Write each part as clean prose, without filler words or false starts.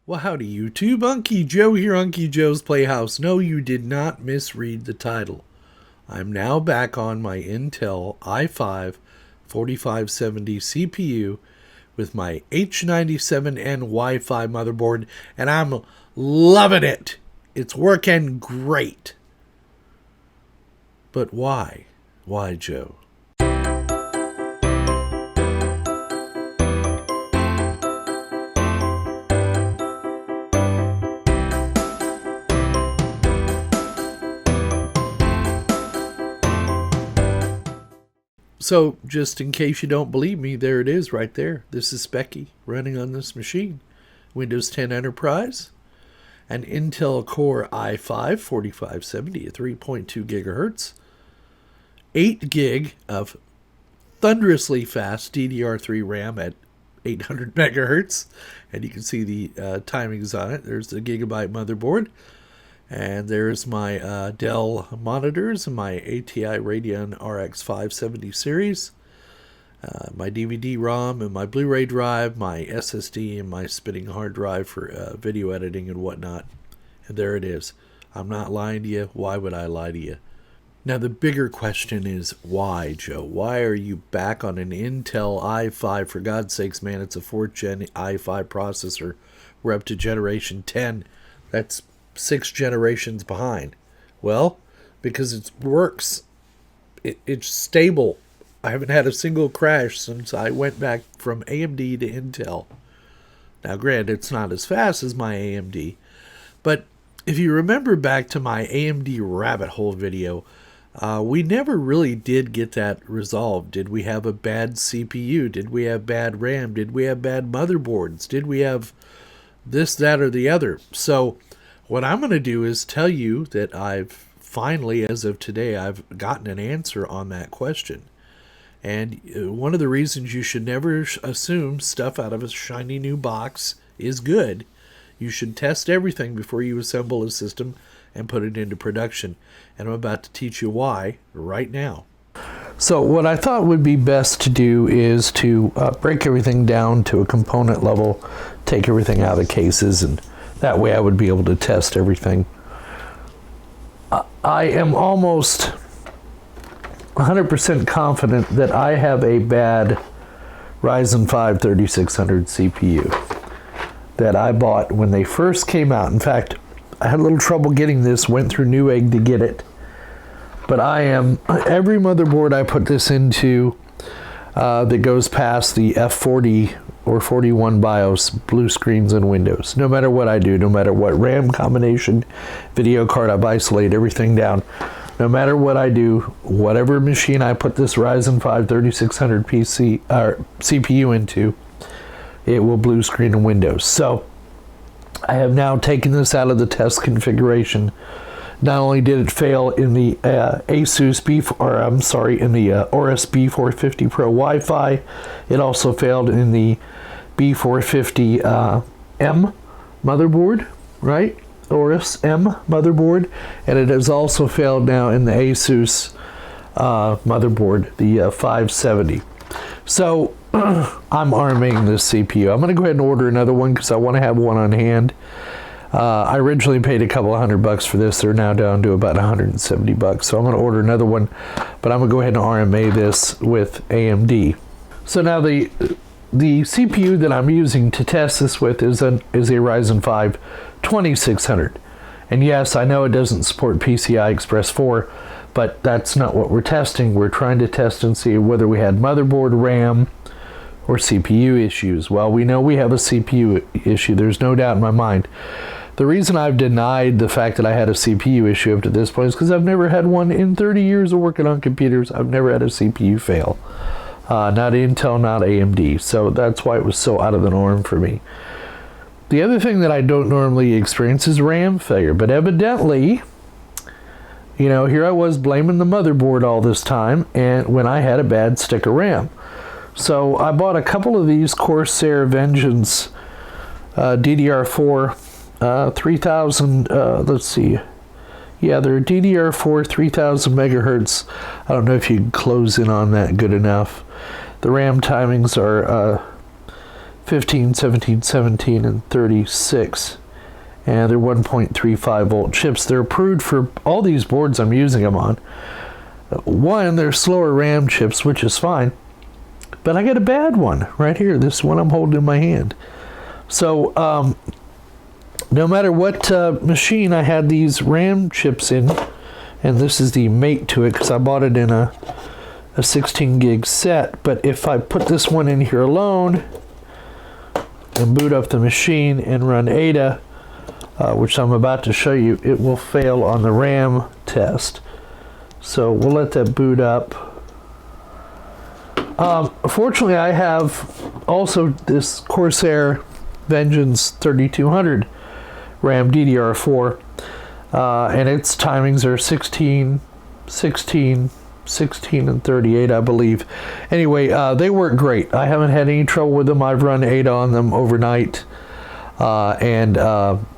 Well, howdy, YouTube. Unky Joe here, Unky Joe's Playhouse. No, you did not misread the title. I'm now back on my Intel i5-4570 CPU with my H97N Wi-Fi motherboard, and I'm loving it. It's working great. But why? Why, Joe? So, just in case you don't believe me, there it is right there. This is Specky running on this machine. Windows 10 Enterprise, an Intel Core i5-4570 at 3.2 gigahertz, 8 gig of thunderously fast DDR3 RAM at 800 megahertz, and you can see the timings on it. There's the gigabyte motherboard. And there's my Dell monitors and my ATI Radeon RX 570 series, my DVD-ROM and my Blu-ray drive, my SSD and my spinning hard drive for video editing and whatnot. And there it is. I'm not lying to you. Why would I lie to you? Now the bigger question is, why, Joe? Why are you back on an Intel i5? For God's sakes, man, it's a 4th gen i5 processor. We're up to generation 10. That's 6 generations behind. Well, because it works. It's stable. I haven't had a single crash since I went back from AMD to Intel. Now, granted, it's not as fast as my AMD, but if you remember back to my AMD rabbit hole video, we never really did get that resolved. Did we have a bad CPU? Did we have bad RAM? Did we have bad motherboards? Did we have this, that, or the other? So what I'm going to do is tell you that I've finally, as of today, I've gotten an answer on that question. And one of the reasons you should never assume stuff out of a shiny new box is good. You should test everything before you assemble a system and put it into production. And I'm about to teach you why right now. So what I thought would be best to do is to break everything down to a component level, take everything out of cases, and that way I would be able to test everything. I am almost 100% confident that I have a bad Ryzen 5 3600 CPU that I bought when they first came out. In fact, I had a little trouble getting this, went through Newegg to get it. But every motherboard I put this into that goes past the F40 or 41 BIOS blue screens in Windows. No matter what I do, no matter what RAM combination, video card, I've isolated everything down. No matter what I do, whatever machine I put this Ryzen 5 3600 CPU into, it will blue screen in Windows. So I have now taken this out of the test configuration. Not only did it fail in the Asus in the Aorus B450 Pro Wi-Fi, it also failed in the B450 M motherboard, right? Aorus M motherboard, and it has also failed now in the Asus motherboard, the 570. So I'm arming this CPU. I'm going to go ahead and order another one because I want to have one on hand. I originally paid a couple of $100 for this. They're now down to about $170. So I'm going to order another one, but I'm going to go ahead and RMA this with AMD. So now the CPU that I'm using to test this with is a Ryzen 5 2600. And yes, I know it doesn't support PCI Express 4, but that's not what we're testing. We're trying to test and see whether we had motherboard, RAM, or CPU issues. Well, we know we have a CPU issue. There's no doubt in my mind. The reason I've denied the fact that I had a CPU issue up to this point is because I've never had one in 30 years of working on computers. I've never had a CPU fail. Not Intel, not AMD. So that's why it was so out of the norm for me. The other thing that I don't normally experience is RAM failure. But evidently, you know, here I was blaming the motherboard all this time, and when I had a bad stick of RAM. So I bought a couple of these Corsair Vengeance DDR4 3000, let's see. Yeah, they're DDR4 3000 megahertz. I don't know if you can close in on that good enough. The RAM timings are 15, 17, 17, and 36. And they're 1.35 volt chips. They're approved for all these boards I'm using them on. One, they're slower RAM chips, which is fine. But I got a bad one right here. This one I'm holding in my hand. So, no matter what machine I had these RAM chips in, and this is the mate to it because I bought it in a 16 gig set, but if I put this one in here alone and boot up the machine and run Ada, which I'm about to show you, it will fail on the RAM test. So we'll let that boot up. Fortunately, I have also this Corsair Vengeance 3200 RAM DDR4, and its timings are 16, 16, 16, and 38, I believe. Anyway, they work great. I haven't had any trouble with them. I've run Ada on them overnight and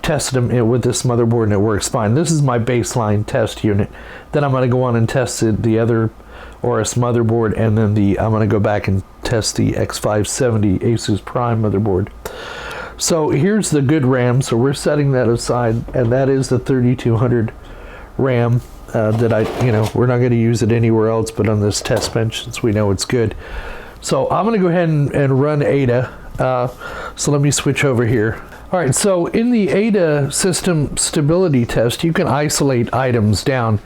tested them with this motherboard, and it works fine. This is my baseline test unit. Then I'm going to go on and test the other Aorus motherboard, and then I'm going to go back and test the X570 Asus Prime motherboard. So here's the good RAM. So we're setting that aside, and that is the 3200 RAM that we're not going to use it anywhere else but on this test bench since we know it's good. So I'm going to go ahead and run Ada. So let me switch over here. All right, so in the Ada system stability test, you can isolate items down.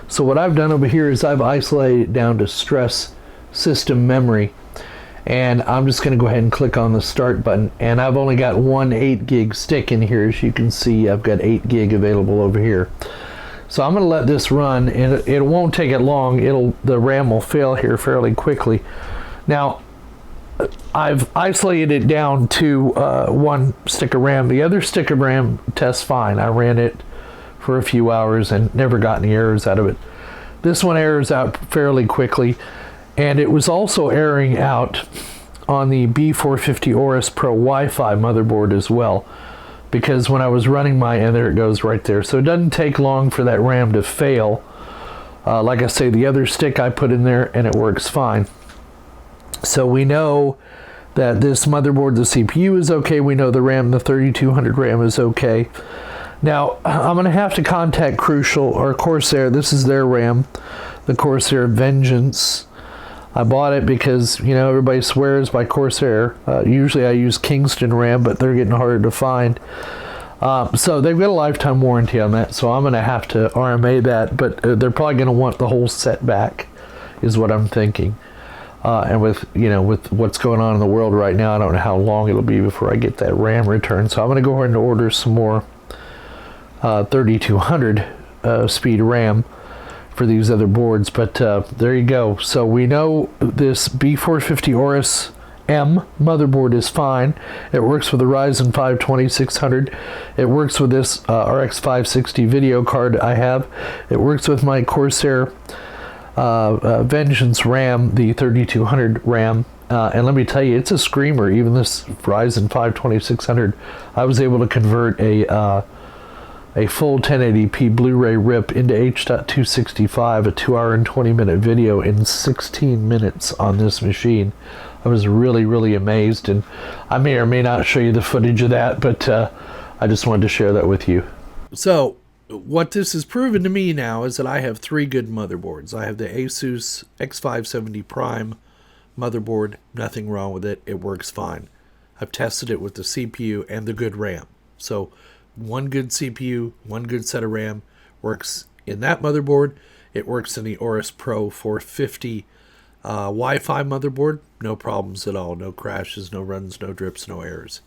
So what I've done over here is I've isolated it down to stress system memory. And I'm just going to go ahead and click on the start button. And I've only got one 8 gig stick in here. As you can see, I've got 8 gig available over here. So I'm going to let this run, and it won't take it long. The RAM will fail here fairly quickly. Now, I've isolated it down to one stick of RAM. The other stick of RAM tests fine. I ran it for a few hours and never got any errors out of it. This one errors out fairly quickly, and it was also erroring out on the B450 Aorus Pro Wi-Fi motherboard as well, because when I was running and there it goes right there. So it doesn't take long for that RAM to fail. Like I say, the other stick I put in there and it works fine. So we know that this motherboard, the CPU is okay. We know the RAM, the 3200 RAM is okay. Now, I'm going to have to contact Crucial or Corsair. This is their RAM, the Corsair Vengeance. I bought it because, everybody swears by Corsair. Usually I use Kingston RAM, but they're getting harder to find. So they've got a lifetime warranty on that, so I'm going to have to RMA that, but they're probably going to want the whole set back, is what I'm thinking. And with what's going on in the world right now, I don't know how long it'll be before I get that RAM returned. So I'm going to go ahead and order some more 3200 speed RAM for these other boards. But there you go. So we know this B450 Aorus M motherboard is fine. It works with the Ryzen 5 2600. It works with this RX 560 video card I have. It works with my Corsair Vengeance RAM, the 3200 RAM, and let me tell you, it's a screamer. Even this Ryzen 5 2600, I was able to convert a full 1080p Blu-ray rip into H.265, a 2-hour and 20-minute video in 16 minutes on this machine. I was really, really amazed, and I may or may not show you the footage of that, but I just wanted to share that with you. So what this has proven to me now is that I have 3 good motherboards. I have the Asus X570 Prime motherboard, nothing wrong with it, it works fine. I've tested it with the CPU and the good RAM. So one good CPU, one good set of RAM works in that motherboard. It works in the Aorus Pro 450 Wi-Fi motherboard, no problems at all, no crashes, no runs, no drips, no errors.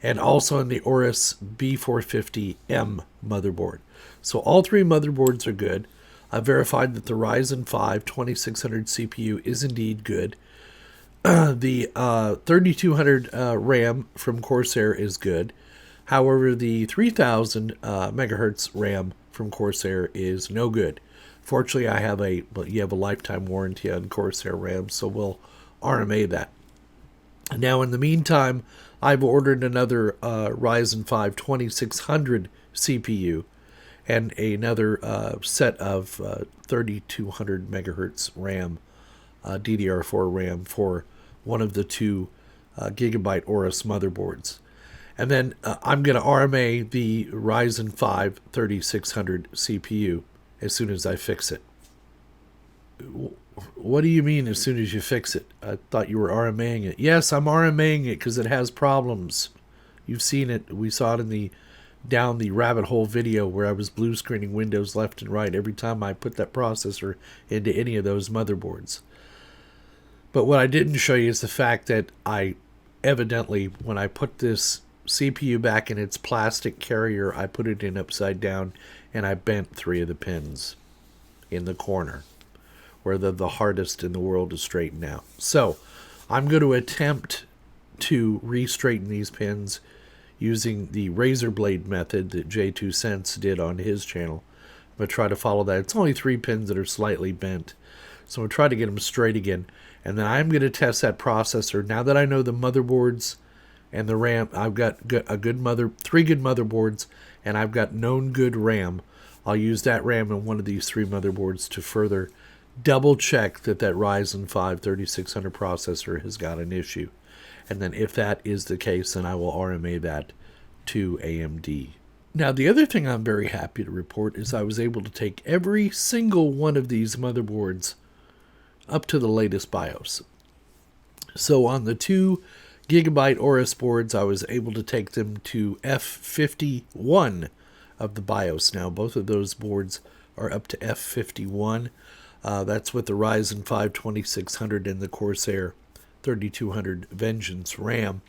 And also in the Aorus B450M motherboard. So all 3 motherboards are good. I verified that the Ryzen 5 2600 CPU is indeed good. The 3200 RAM from Corsair is good. However, the 3000 megahertz RAM from Corsair is no good. Fortunately, you have a lifetime warranty on Corsair RAM, so we'll RMA that. Now, in the meantime, I've ordered another Ryzen 5 2600 CPU and another set of 3200 megahertz RAM, DDR4 RAM for one of the 2 gigabyte Aorus motherboards. And then I'm going to RMA the Ryzen 5 3600 CPU as soon as I fix it. What do you mean as soon as you fix it? I thought you were RMAing it. Yes, I'm RMAing it because it has problems. You've seen it. We saw it in the down the rabbit hole video where I was blue screening Windows left and right every time I put that processor into any of those motherboards. But what I didn't show you is the fact that I evidently, when I put this CPU back in its plastic carrier, I put it in upside down and I bent 3 of the pins in the corner where they're the hardest in the world to straighten out. So I'm going to attempt to re-straighten these pins using the razor blade method that J2 Cents did on his channel. I'm going to try to follow that. It's only 3 pins that are slightly bent. So I'm going to try to get them straight again. And then I'm going to test that processor. Now that I know the motherboards and the RAM, I've got 3 good motherboards, and I've got known good RAM. I'll use that RAM in one of these 3 motherboards to further double check that Ryzen 5 3600 processor has got an issue. And then if that is the case, then I will RMA that to AMD. Now, the other thing I'm very happy to report is I was able to take every single one of these motherboards up to the latest BIOS. So on the 2 gigabyte Aorus boards, I was able to take them to F51 of the BIOS. Now, both of those boards are up to F51. That's with the Ryzen 5 2600 and the Corsair 3200 Vengeance RAM.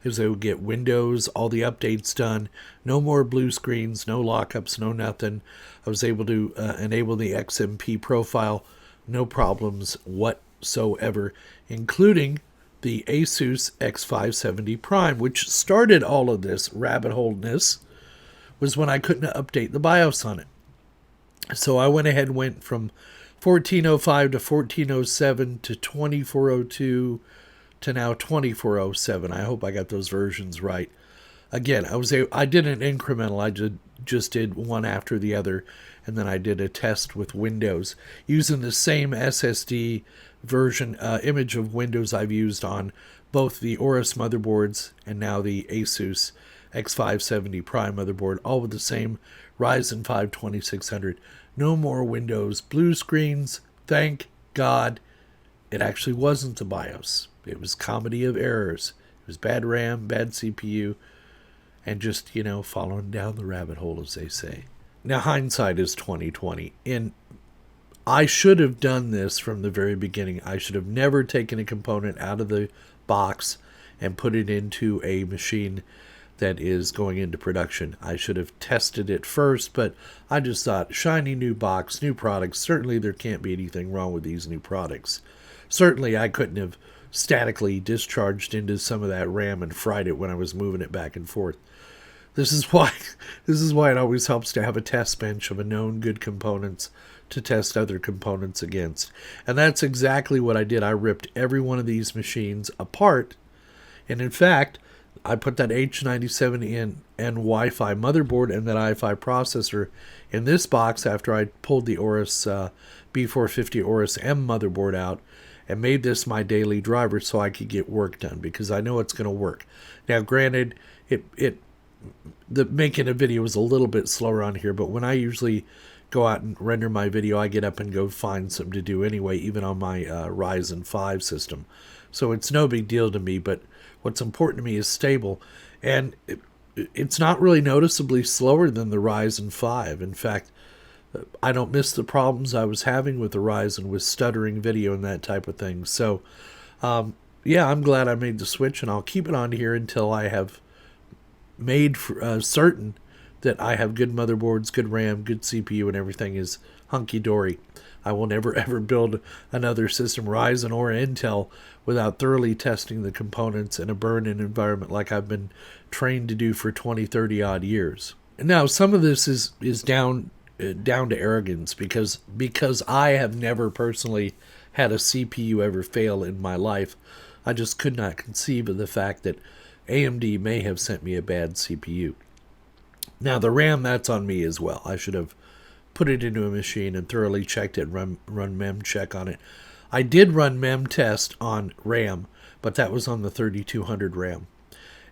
I was able to get Windows, all the updates done, no more blue screens, no lockups, no nothing. I was able to enable the XMP profile, no problems whatsoever, including the Asus X570 Prime, which started all of this rabbit hole-ness, was when I couldn't update the BIOS on it. So I went ahead and went from 1405 to 1407 to 2402 to now 2407. I hope I got those versions right. Again, I did an incremental. I just did one after the other, and then I did a test with Windows using the same SSD version image of Windows I've used on both the Aorus motherboards and now the Asus X570 Prime motherboard, all with the same Ryzen 5 2600. No more Windows blue screens. Thank God. It actually wasn't the BIOS. It was comedy of errors. It was bad RAM, bad CPU, and just, following down the rabbit hole, as they say. Now, hindsight is 20/20. And I should have done this from the very beginning. I should have never taken a component out of the box and put it into a machine that is going into production. I should have tested it first, but I just thought, shiny new box, new products. Certainly there can't be anything wrong with these new products. Certainly I couldn't have statically discharged into some of that RAM and fried it when I was moving it back and forth. This is why it always helps to have a test bench of a known good components to test other components against. And that's exactly what I did. I ripped every one of these machines apart. And in fact, I put that H97N Wi-Fi motherboard and that i5 processor in this box after I pulled the Aorus B450 Aorus M motherboard out and made this my daily driver so I could get work done, because I know it's going to work. Now, granted, making a video is a little bit slower on here, but when I usually go out and render my video, I get up and go find something to do anyway, even on my Ryzen 5 system. So it's no big deal to me, but what's important to me is stable. And it's not really noticeably slower than the Ryzen 5. In fact, I don't miss the problems I was having with the Ryzen with stuttering video and that type of thing. So, yeah, I'm glad I made the switch, and I'll keep it on here until I have made certain that I have good motherboards, good RAM, good CPU, and everything is hunky-dory. I will never ever build another system, Ryzen or Intel, without thoroughly testing the components in a burn-in environment like I've been trained to do for 20, 30 odd years. Now, some of this is down to arrogance, because I have never personally had a CPU ever fail in my life. I just could not conceive of the fact that AMD may have sent me a bad CPU. Now, the RAM, that's on me as well. I should have put it into a machine and thoroughly checked it, run mem check on it. I did run mem test on RAM, but that was on the 3200 RAM.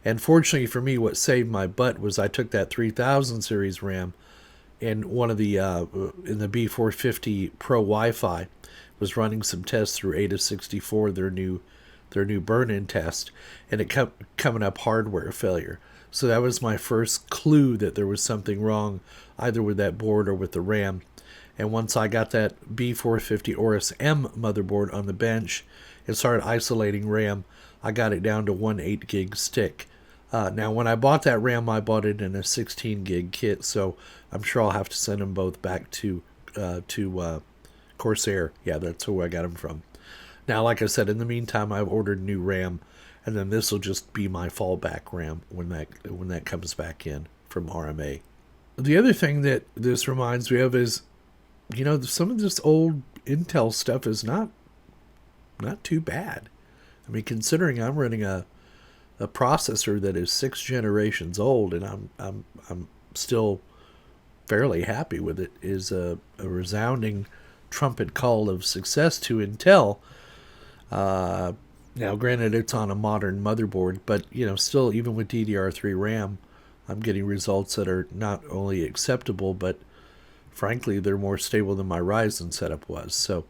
And fortunately for me, what saved my butt was I took that 3000 series RAM and one of the in the B450 Pro Wi-Fi was running some tests through Ada64, their new burn-in test, and it kept coming up hardware failure. So that was my first clue that there was something wrong either with that board or with the RAM. And once I got that B450 Aorus M motherboard on the bench and started isolating RAM, I got it down to 1 8 gig stick. Now, when I bought that RAM, I bought it in a 16 gig kit, so I'm sure I'll have to send them both back to Corsair. Yeah, that's who I got them from. Now, like I said, in the meantime, I've ordered new RAM, and then this will just be my fallback RAM when that comes back in from RMA. The other thing that this reminds me of is, some of this old Intel stuff is not too bad. I mean, considering I'm running a processor that is 6 generations old, and I'm still fairly happy with it, is a resounding trumpet call of success to Intel. Now, granted, it's on a modern motherboard, but still, even with DDR3 RAM, I'm getting results that are not only acceptable, but frankly, they're more stable than my Ryzen setup was. So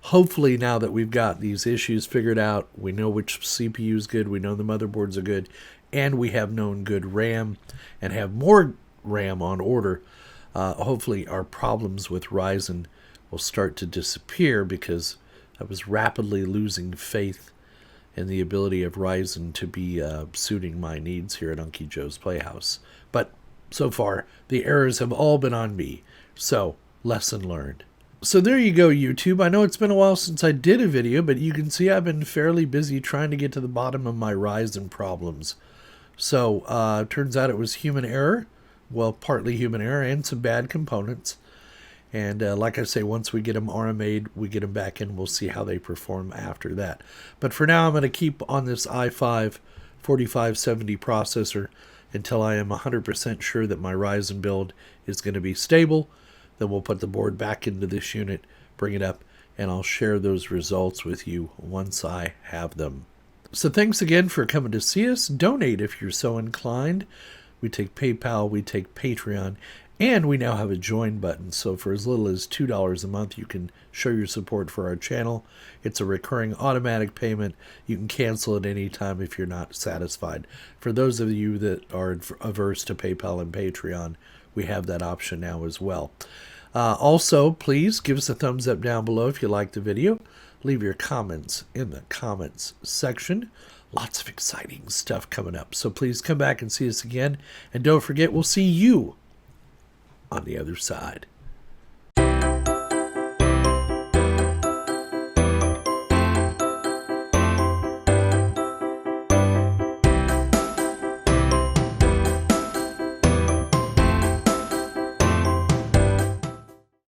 hopefully now that we've got these issues figured out, we know which CPU is good, we know the motherboards are good, and we have known good RAM and have more RAM on order, hopefully our problems with Ryzen will start to disappear, because I was rapidly losing faith in the ability of Ryzen to be suiting my needs here at Unky Joe's Playhouse. But so far, the errors have all been on me. So, lesson learned. So there you go, YouTube. I know it's been a while since I did a video, but you can see I've been fairly busy trying to get to the bottom of my Ryzen problems. So, turns out it was human error. Well, partly human error and some bad components. And like I say, once we get them RMA'd, we get them back in, we'll see how they perform after that. But for now, I'm going to keep on this i5-4570 processor until I am 100% sure that my Ryzen build is going to be stable. Then we'll put the board back into this unit, bring it up, and I'll share those results with you once I have them. So thanks again for coming to see us. Donate if you're so inclined. We take PayPal, we take Patreon, and we now have a join button. So for as little as $2 a month, you can show your support for our channel. It's a recurring automatic payment. You can cancel at any time if you're not satisfied. For those of you that are averse to PayPal and Patreon, we have that option now as well. Also, please give us a thumbs up down below if you liked the video. Leave your comments in the comments section. Lots of exciting stuff coming up. So please come back and see us again. And don't forget, we'll see you on the other side.